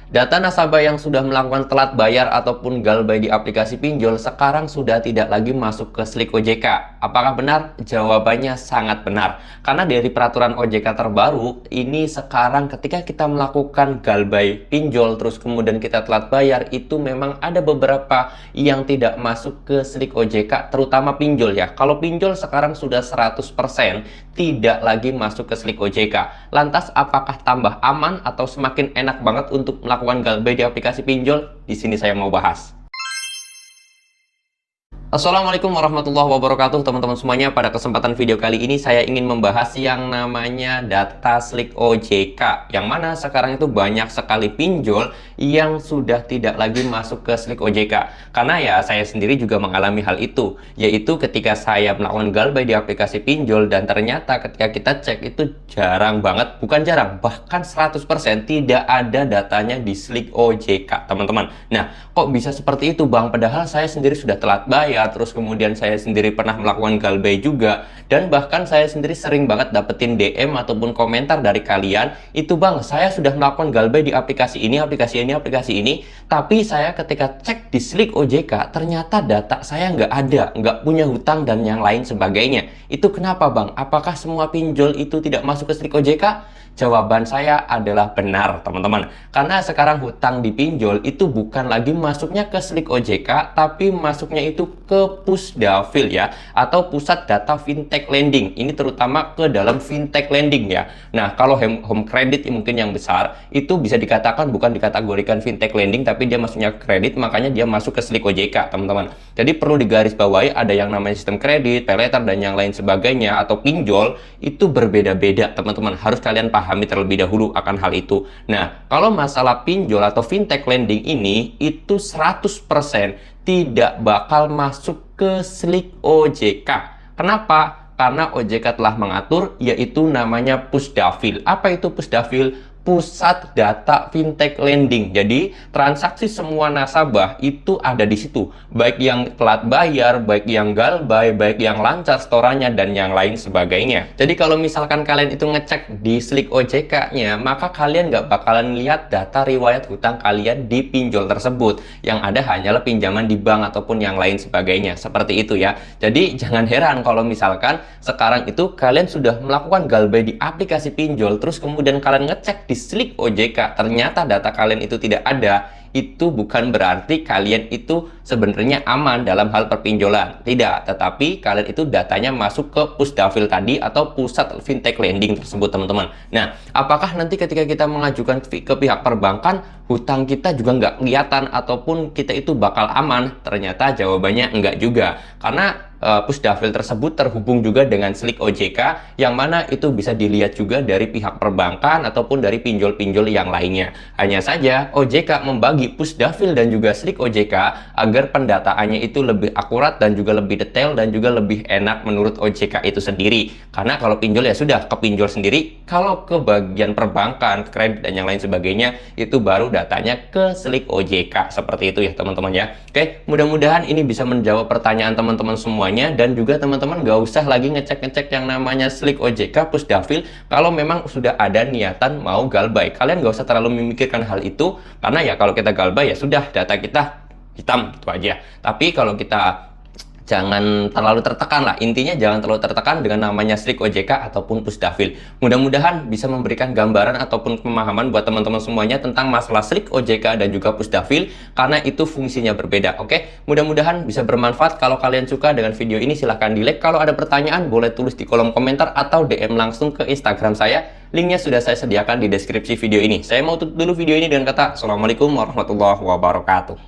Data nasabah yang sudah melakukan telat bayar ataupun galbay di aplikasi pinjol sekarang sudah tidak lagi masuk ke Slik OJK. Apakah benar? Jawabannya sangat benar. Karena dari peraturan OJK terbaru, ini sekarang ketika kita melakukan galbay pinjol terus kemudian kita telat bayar, itu memang ada beberapa yang tidak masuk ke Slik OJK, terutama pinjol ya. Kalau pinjol sekarang sudah 100% tidak lagi masuk ke Slik OJK. Lantas apakah tambah aman atau semakin enak banget untuk melakukan galbay di aplikasi pinjol? Di sini saya mau bahas. Assalamualaikum warahmatullahi wabarakatuh teman-teman semuanya. Pada kesempatan video kali ini saya ingin membahas yang namanya data Slik OJK, yang mana sekarang itu banyak sekali pinjol yang sudah tidak lagi masuk ke Slik OJK. Karena ya saya sendiri juga mengalami hal itu, yaitu ketika saya melakukan galbay di aplikasi pinjol dan ternyata ketika kita cek itu jarang banget, bukan jarang, bahkan 100% tidak ada datanya di Slik OJK teman-teman. Nah, kok bisa seperti itu Bang? Padahal saya sendiri sudah telat bayar, terus kemudian saya sendiri pernah melakukan galbay juga, dan bahkan saya sendiri sering banget dapetin DM ataupun komentar dari kalian, itu Bang, saya sudah melakukan galbay di aplikasi ini, tapi saya ketika cek di Slik OJK, ternyata data saya nggak ada, nggak punya hutang dan yang lain sebagainya. Itu kenapa Bang? Apakah semua pinjol itu tidak masuk ke Slik OJK? Jawaban saya adalah benar teman-teman, karena sekarang hutang di pinjol itu bukan lagi masuknya ke Slik OJK, tapi masuknya itu ke Pusdafil ya, atau Pusat Data Fintech Lending. Ini terutama ke dalam fintech lending ya. Nah, kalau home credit mungkin yang besar itu bisa dikatakan bukan dikategorikan fintech lending, tapi dia masuknya ke kredit, makanya dia masuk ke Slik OJK teman-teman. Jadi perlu digarisbawahi, ada yang namanya sistem kredit, paylater dan yang lain sebagainya atau pinjol itu berbeda-beda teman-teman. Harus kalian pahami terlebih dahulu akan hal itu. Nah, kalau masalah pinjol atau fintech lending ini itu 100% tidak bakal masuk ke Slik OJK. Kenapa? Karena OJK telah mengatur, yaitu namanya Pusdafil. Apa itu Pusdafil? Pusat Data Fintech Lending. Jadi transaksi semua nasabah itu ada di situ, baik yang telat bayar, baik yang galbay, baik yang lancar setorannya dan yang lain sebagainya. Jadi kalau misalkan kalian itu ngecek di Slik OJK-nya, maka kalian nggak bakalan lihat data riwayat hutang kalian di pinjol tersebut. Yang ada hanyalah pinjaman di bank ataupun yang lain sebagainya. Seperti itu ya. Jadi jangan heran kalau misalkan sekarang itu kalian sudah melakukan galbay di aplikasi pinjol, terus kemudian kalian ngecek di Slik OJK, ternyata data kalian itu tidak ada. Itu bukan berarti kalian itu sebenarnya aman dalam hal perpinjolan. Tidak, tetapi kalian itu datanya masuk ke Pusdafil tadi atau Pusat Fintech Lending tersebut teman-teman. Nah, apakah nanti ketika kita mengajukan ke pihak perbankan, hutang kita juga nggak kelihatan ataupun kita itu bakal aman? Ternyata jawabannya enggak juga. Karena Pusdafil tersebut terhubung juga dengan Slik OJK, yang mana itu bisa dilihat juga dari pihak perbankan ataupun dari pinjol-pinjol yang lainnya. Hanya saja OJK membagi Pusdafil dan juga Slik OJK agar pendataannya itu lebih akurat dan juga lebih detail dan juga lebih enak menurut OJK itu sendiri. Karena kalau pinjol ya sudah ke pinjol sendiri, kalau ke bagian perbankan, kredit dan yang lain sebagainya itu baru datanya ke Slik OJK. Seperti itu ya teman-teman ya. Oke, mudah-mudahan ini bisa menjawab pertanyaan teman-teman semua. Dan juga teman-teman gak usah lagi ngecek-ngecek yang namanya Slik OJK, Pusdafil kalau memang sudah ada niatan mau galbay. Kalian gak usah terlalu memikirkan hal itu, karena ya kalau kita galbay ya sudah data kita hitam gitu aja. Tapi kalau kita jangan terlalu tertekan lah, intinya jangan terlalu tertekan dengan namanya Slik OJK ataupun Pusdafil. Mudah-mudahan bisa memberikan gambaran ataupun pemahaman buat teman-teman semuanya tentang masalah Slik OJK dan juga Pusdafil, karena itu fungsinya berbeda. Oke, mudah-mudahan bisa bermanfaat. Kalau kalian suka dengan video ini silahkan di like. Kalau ada pertanyaan boleh tulis di kolom komentar atau DM langsung ke Instagram saya. Linknya sudah saya sediakan di deskripsi video ini. Saya mau tutup dulu video ini dengan kata Assalamualaikum warahmatullahi wabarakatuh.